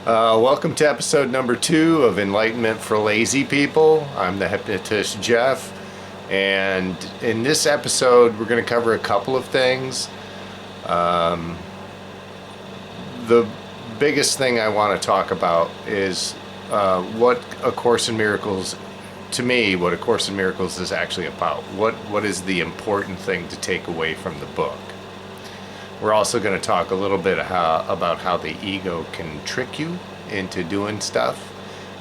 Welcome to episode number 2 of Enlightenment for Lazy People. I'm the hypnotist Jeff, and in this episode we're going to cover a couple of things. The biggest thing I want to talk about is what A Course in Miracles, to me, what A Course in Miracles is actually about. What is the important thing to take away from the book? We're also going to talk a little bit about how the ego can trick you into doing stuff.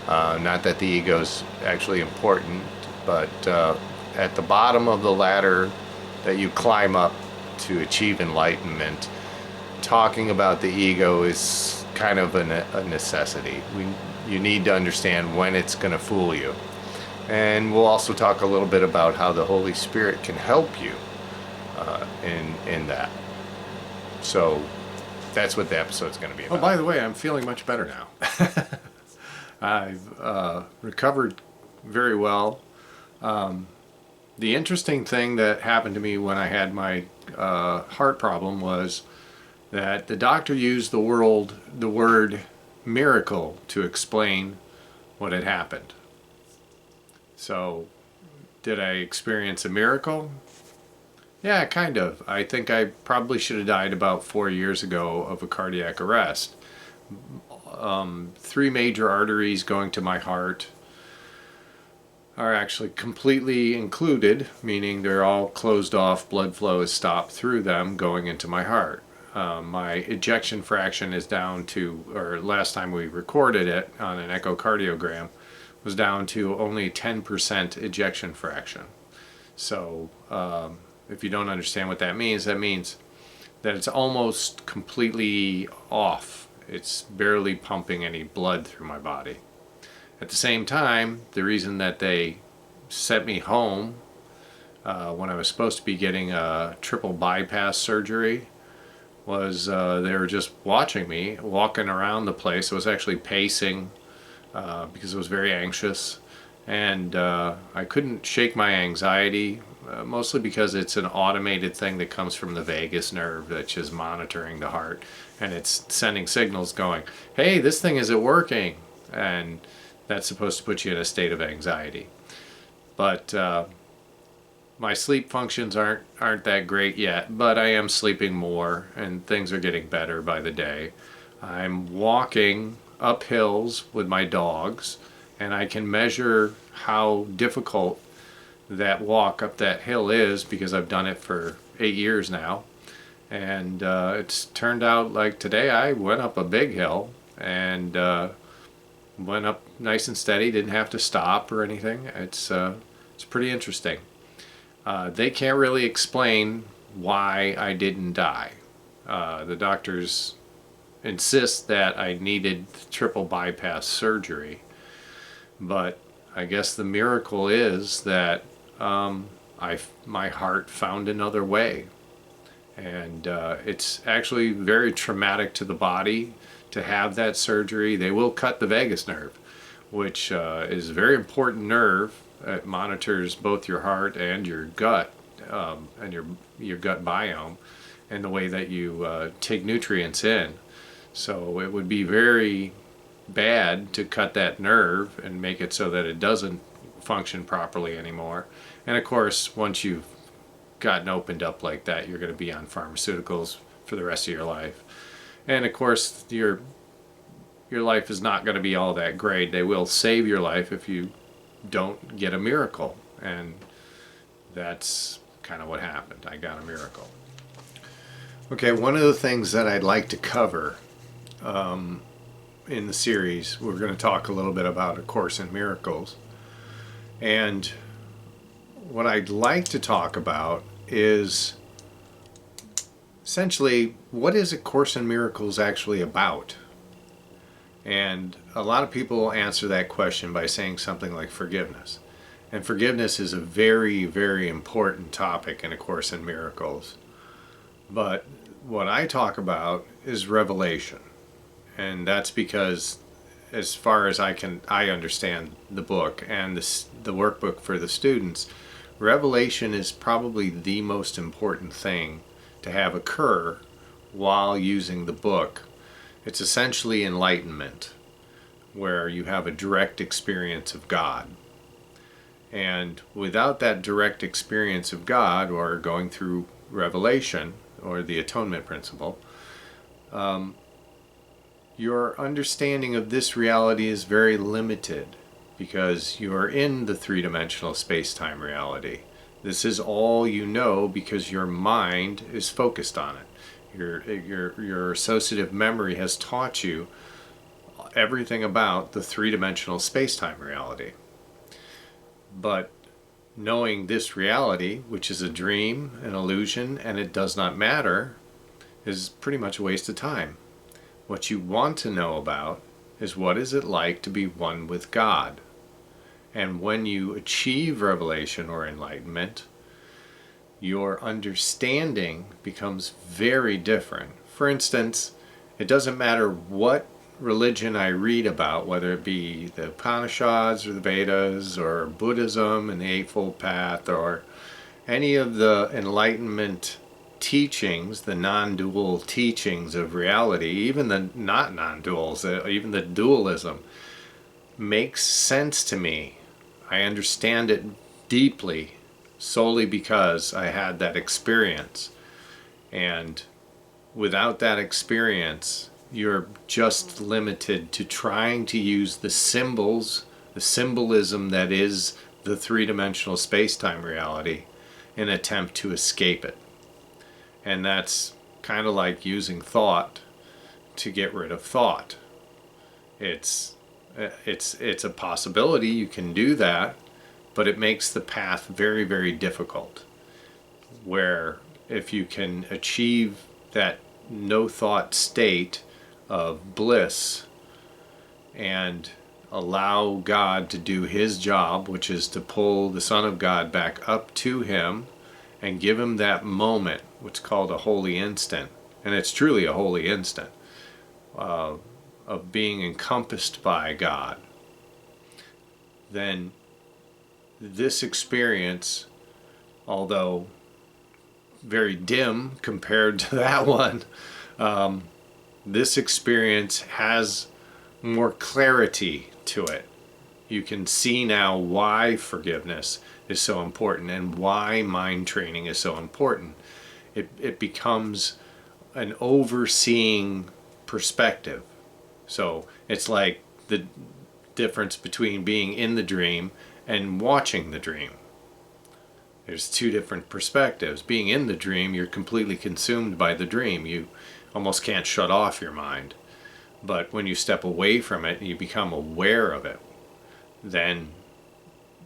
Not that the ego's actually important, but at the bottom of the ladder that you climb up to achieve enlightenment, talking about the ego is kind of a necessity. You need to understand when it's going to fool you. And we'll also talk a little bit about how the Holy Spirit can help you in that. So that's what the episode's going to be about. Oh, by the way, I'm feeling much better now. I've recovered very well. The interesting thing that happened to me when I had my heart problem was that the doctor used the word miracle to explain what had happened. So, did I experience a miracle? Yeah, kind of. I think I probably should have died about 4 years ago of a cardiac arrest. 3 major arteries going to my heart are actually completely included, meaning they're all closed off, blood flow is stopped through them going into my heart. My ejection fraction is down to, or last time we recorded it on an echocardiogram, was down to only 10% ejection fraction. So, if you don't understand what that means that it's almost completely off. It's barely pumping any blood through my body. At the same time, the reason that they sent me home when I was supposed to be getting a triple bypass surgery was they were just watching me, walking around the place. I was actually pacing because I was very anxious, and I couldn't shake my anxiety. Mostly because it's an automated thing that comes from the vagus nerve that's just monitoring the heart, and it's sending signals going, hey, this thing isn't working, and that's supposed to put you in a state of anxiety. But my sleep functions aren't that great yet, but I am sleeping more and things are getting better by the day. I'm walking up hills with my dogs, and I can measure how difficult that walk up that hill is because I've done it for 8 years now. And it's turned out like today I went up a big hill and went up nice and steady, didn't have to stop or anything. It's pretty interesting. They can't really explain why I didn't die. The doctors insist that I needed triple bypass surgery, but I guess the miracle is that my heart found another way, and it's actually very traumatic to the body to have that surgery. They will cut the vagus nerve, which is a very important nerve. It monitors both your heart and your gut, and your gut biome, and the way that you take nutrients in. So it would be very bad to cut that nerve and make it so that it doesn't function properly anymore. And of course, once you've gotten opened up like that, you're going to be on pharmaceuticals for the rest of your life. And of course, your life is not going to be all that great. They will save your life if you don't get a miracle. And that's kind of what happened. I got a miracle. Okay, one of the things that I'd like to cover in the series, we're going to talk a little bit about A Course in Miracles. And what I'd like to talk about is essentially, what is A Course in Miracles actually about? And a lot of people answer that question by saying something like forgiveness. And forgiveness is a very, very important topic in A Course in Miracles. But what I talk about is revelation. And that's because, as far as I understand the book and the workbook for the students, revelation is probably the most important thing to have occur while using the book It's essentially enlightenment, where you have a direct experience of God. And without that direct experience of God, or going through revelation, or the atonement principle, your understanding of this reality is very limited, because you are in the three-dimensional space-time reality. This is all you know because your mind is focused on it. Your associative memory has taught you everything about the three-dimensional space-time reality. But knowing this reality, which is a dream, an illusion, and it does not matter, is pretty much a waste of time. What you want to know about is, what is it like to be one with God? And when you achieve revelation or enlightenment, your understanding becomes very different. For instance, it doesn't matter what religion I read about, whether it be the Upanishads or the Vedas or Buddhism and the Eightfold Path, or any of the Enlightenment teachings, the non-dual teachings of reality, even the not non-duals, even the dualism, makes sense to me. I understand it deeply solely because I had that experience. And without that experience, you're just limited to trying to use the symbols, the symbolism that is the three-dimensional space-time reality, in an attempt to escape it. And that's kind of like using thought to get rid of thought. It's a possibility, you can do that, but it makes the path very, very difficult. Where if you can achieve that no thought state of bliss and allow God to do his job, which is to pull the Son of God back up to him and give him that moment, what's called a holy instant, and it's truly a holy instant, of being encompassed by God, then this experience, although very dim compared to that one, this experience has more clarity to it. You can see now why forgiveness is so important and why mind training is so important. It becomes an overseeing perspective. So it's like the difference between being in the dream and watching the dream. There's two different perspectives. Being in the dream, you're completely consumed by the dream. You almost can't shut off your mind. But when you step away from it and you become aware of it, then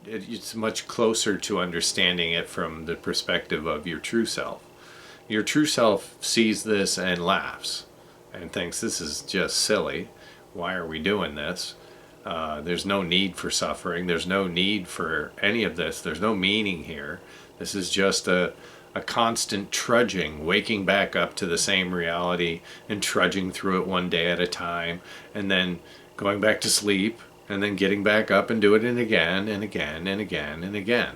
it's much closer to understanding it from the perspective of your true self. Your true self sees this and laughs and thinks, this is just silly. Why are we doing this? There's no need for suffering. There's no need for any of this. There's no meaning here. This is just a constant trudging, waking back up to the same reality and trudging through it one day at a time, and then going back to sleep, and then getting back up and do it again and again and again and again.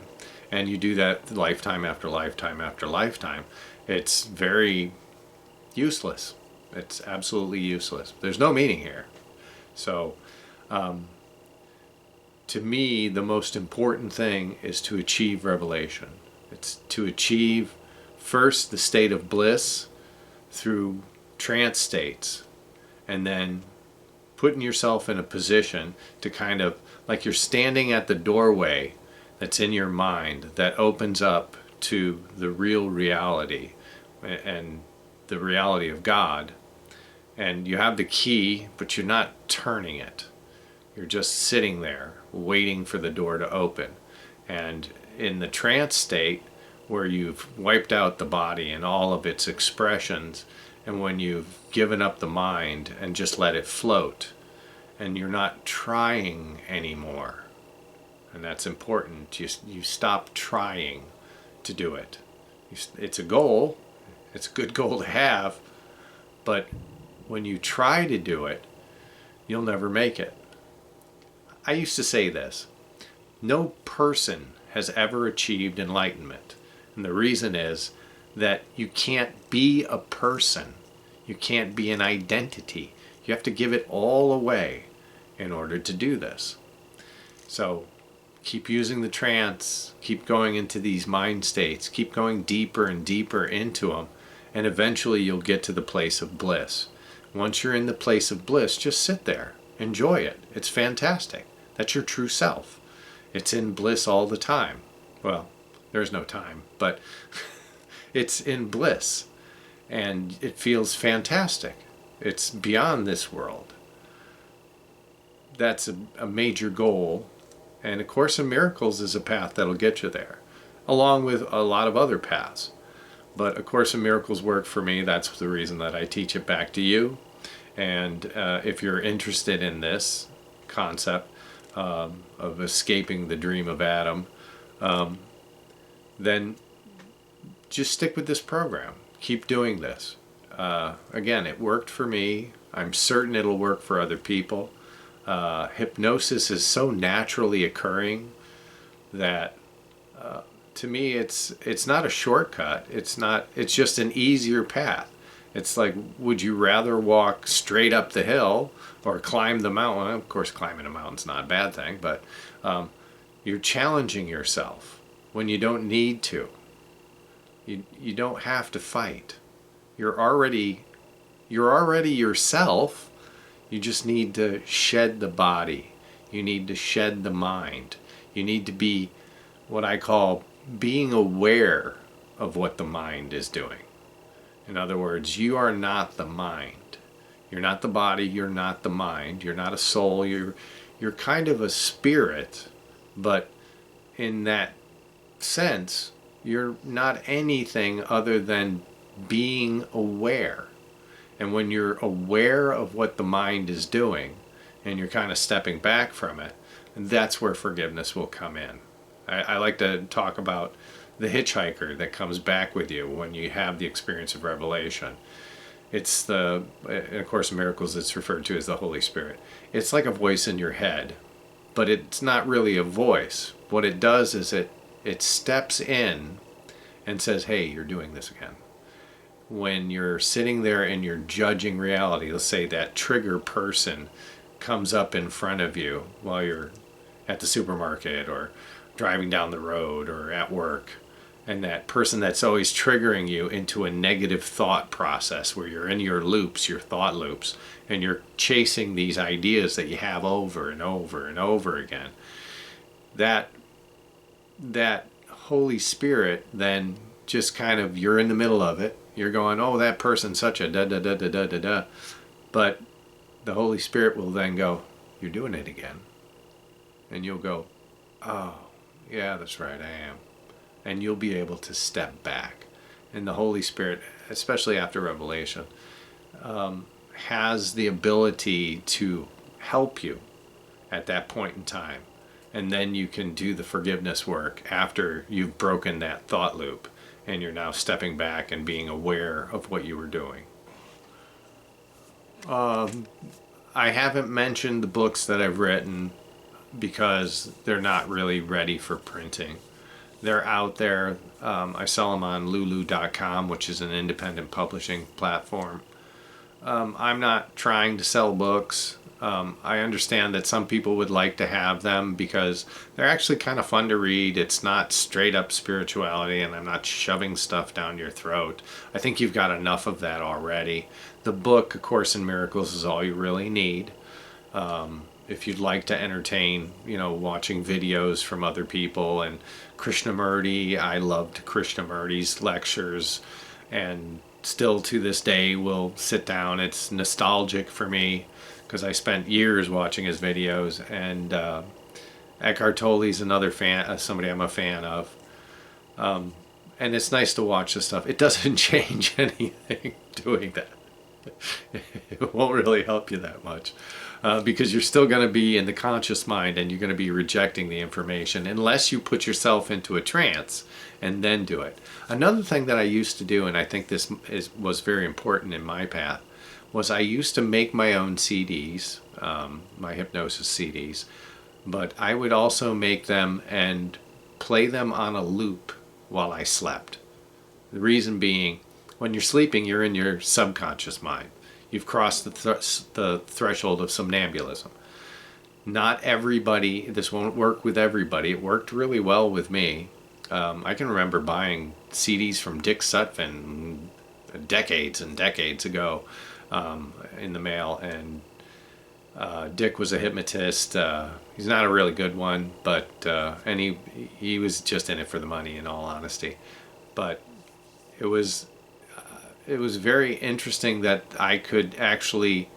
And you do that lifetime after lifetime after lifetime. It's very useless. It's absolutely useless. There's no meaning here. So, to me, the most important thing is to achieve revelation. It's to achieve first the state of bliss through trance states, and then putting yourself in a position to kind of, like you're standing at the doorway that's in your mind that opens up to the real reality and the reality of God. And you have the key, but you're not turning it. You're just sitting there waiting for the door to open. And in the trance state, where you've wiped out the body and all of its expressions, and when you've given up the mind and just let it float, and you're not trying anymore, and that's important. You stop trying to do it. It's a goal. It's a good goal to have, but when you try to do it, you'll never make it. I used to say this: no person has ever achieved enlightenment. And the reason is that you can't be a person. You can't be an identity. You have to give it all away in order to do this. So keep using the trance, keep going into these mind states, keep going deeper and deeper into them, and eventually you'll get to the place of bliss. Once you're in the place of bliss, just sit there. Enjoy it. It's fantastic. That's your true self. It's in bliss all the time. Well, there's no time, but it's in bliss. And it feels fantastic. It's beyond this world. That's a major goal. And A Course in Miracles is a path that'll get you there, along with a lot of other paths. But A Course in Miracles worked for me. That's the reason that I teach it back to you. And if you're interested in this concept of escaping the dream of Adam, then just stick with this program. Keep doing this. Again, it worked for me. I'm certain it'll work for other people. Hypnosis is so naturally occurring that to me it's not a shortcut. It's just an easier path. It's like, would you rather walk straight up the hill or climb the mountain? Of course, climbing a mountain's not a bad thing, but you're challenging yourself when you don't need to. You don't have to fight. You're already yourself. You just need to shed the body. You need to shed the mind. You need to be what I call being aware of what the mind is doing. In other words, you are not the mind. You're not the body. You're not the mind. You're not a soul. You're kind of a spirit, but in that sense, you're not anything other than being aware. And when you're aware of what the mind is doing, and you're kind of stepping back from it, that's where forgiveness will come in. I like to talk about the hitchhiker that comes back with you when you have the experience of revelation. It's in A Course in Miracles, it's referred to as the Holy Spirit. It's like a voice in your head, but it's not really a voice. What it does is it steps in and says, hey, you're doing this again. When you're sitting there and you're judging reality, let's say that trigger person comes up in front of you while you're at the supermarket or driving down the road or at work, and that person that's always triggering you into a negative thought process where you're in your loops, your thought loops, and you're chasing these ideas that you have over and over and over again. That Holy Spirit then just kind of, you're in the middle of it. You're going, oh, that person's such a da-da-da-da-da-da-da. But the Holy Spirit will then go, you're doing it again. And you'll go, oh, yeah, that's right, I am. And you'll be able to step back. And the Holy Spirit, especially after revelation, has the ability to help you at that point in time. And then you can do the forgiveness work after you've broken that thought loop. And you're now stepping back and being aware of what you were doing. I haven't mentioned the books that I've written because they're not really ready for printing. They're out there. I sell them on lulu.com, which is an independent publishing platform. I'm not trying to sell books. I understand that some people would like to have them because they're actually kind of fun to read. It's not straight up spirituality, and I'm not shoving stuff down your throat. I think you've got enough of that already. The book, A Course in Miracles, is all you really need. If you'd like to entertain, watching videos from other people, and Krishnamurti, I loved Krishnamurti's lectures, and still to this day will sit down. It's nostalgic for me, because I spent years watching his videos, and Eckhart Tolle's another fan, somebody I'm a fan of. And it's nice to watch this stuff. It doesn't change anything doing that. It won't really help you that much, because you're still going to be in the conscious mind, and you're going to be rejecting the information unless you put yourself into a trance and then do it. Another thing that I used to do, and I think this was very important in my path, was I used to make my own CDs, my hypnosis CDs, but I would also make them and play them on a loop while I slept. The reason being, when you're sleeping, you're in your subconscious mind. you've crossed the threshold of somnambulism. Not everybody, this won't work with everybody. It worked really well with me. I can remember buying CDs from Dick Sutphin decades and decades ago in the mail, and Dick was a hypnotist. He's not a really good one, but and he was just in it for the money, in all honesty. But it was very interesting that I could actually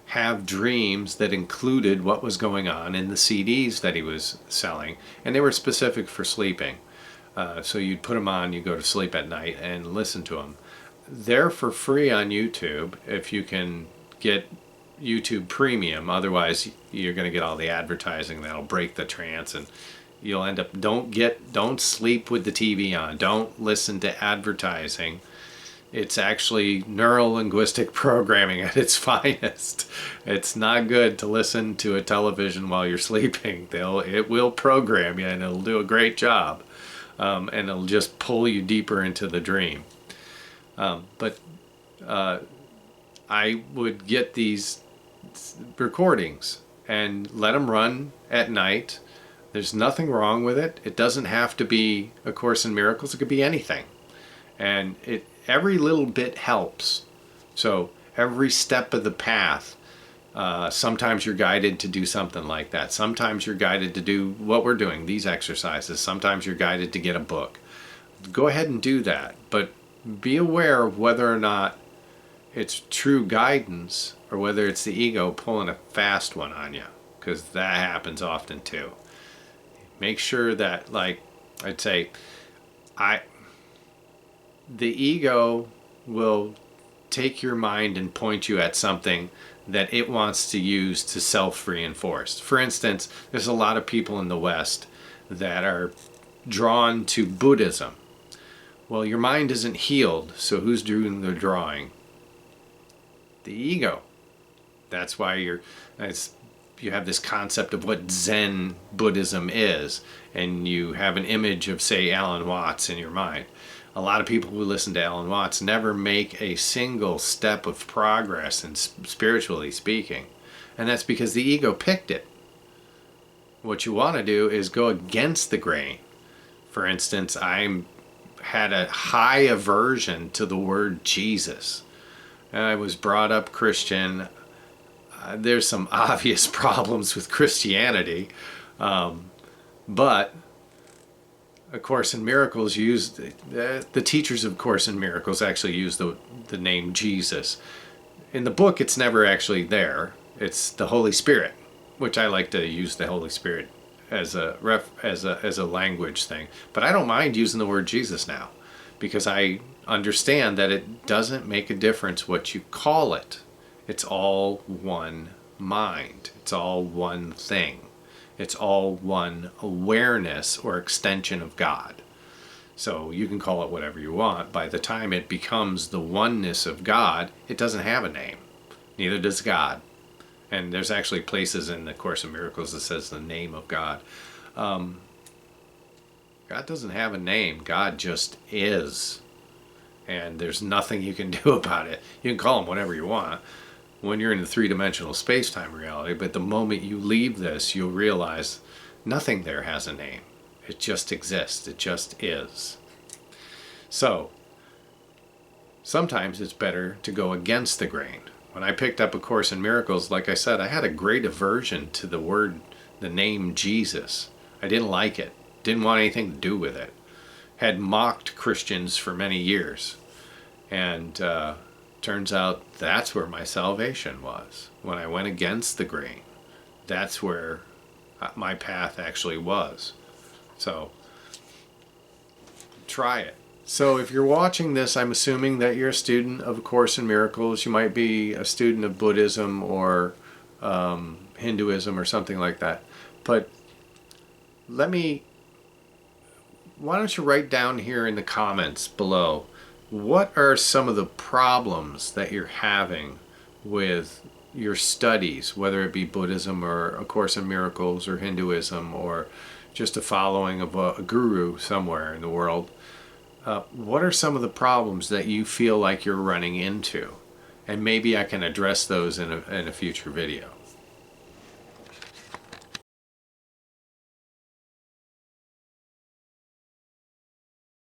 have dreams that included what was going on in the CDs that he was selling, and they were specific for sleeping. So you'd put them on, you go to sleep at night and listen to them. They're for free on YouTube if you can get YouTube Premium. Otherwise, you're going to get all the advertising that'll break the trance, and you'll end up. Don't sleep with the TV on. Don't listen to advertising. It's actually neuro-linguistic programming at its finest. It's not good to listen to a television while you're sleeping. It will program you, and it'll do a great job, and it'll just pull you deeper into the dream. But I would get these recordings and let them run at night. There's nothing wrong with it. It doesn't have to be A Course in Miracles. It could be anything. And every little bit helps. So every step of the path, sometimes you're guided to do something like that. Sometimes you're guided to do what we're doing, these exercises. Sometimes you're guided to get a book. Go ahead and do that. But be aware of whether or not it's true guidance or whether it's the ego pulling a fast one on you, because that happens often too. Make sure that, like I'd say, the ego will take your mind and point you at something that it wants to use to self-reinforce. For instance, there's a lot of people in the West that are drawn to Buddhism. Well, your mind isn't healed, so who's doing the drawing? The ego. That's why you have this concept of what Zen Buddhism is, and you have an image of, say, Alan Watts in your mind. A lot of people who listen to Alan Watts never make a single step of progress, in spiritually speaking, and that's because the ego picked it. What you want to do is go against the grain. For instance, I had a high aversion to the word Jesus. I was brought up Christian. There's some obvious problems with Christianity, but A Course in Miracles used, the teachers of Course in Miracles actually use the name Jesus. In the book, it's never actually there. It's the Holy Spirit, which I like to use the Holy Spirit as a language thing. But I don't mind using the word Jesus now, because I understand that it doesn't make a difference what you call it. It's all one mind. It's all one thing. It's all one awareness or extension of God. So you can call it whatever you want. By the time it becomes the oneness of God, it doesn't have a name. Neither does God. And there's actually places in the Course in Miracles that says the name of God. God doesn't have a name. God just is. And there's nothing you can do about it. You can call him whatever you want when you're in the three-dimensional space-time reality, but the moment you leave this, you'll realize nothing there has a name. It just exists. It just is. So, sometimes it's better to go against the grain. When I picked up A Course in Miracles, like I said, I had a great aversion to the name Jesus. I didn't like it. Didn't want anything to do with it. Had mocked Christians for many years. And turns out that's where my salvation was. When I went against the grain, that's where my path actually was. So, try it. So if you're watching this, I'm assuming that you're a student of A Course in Miracles. You might be a student of Buddhism or Hinduism or something like that. But why don't you write down here in the comments below, what are some of the problems that you're having with your studies, whether it be Buddhism or A Course in Miracles or Hinduism or just a following of a guru somewhere in the world? What are some of the problems that you feel like you're running into? and maybe I can address those in a future video.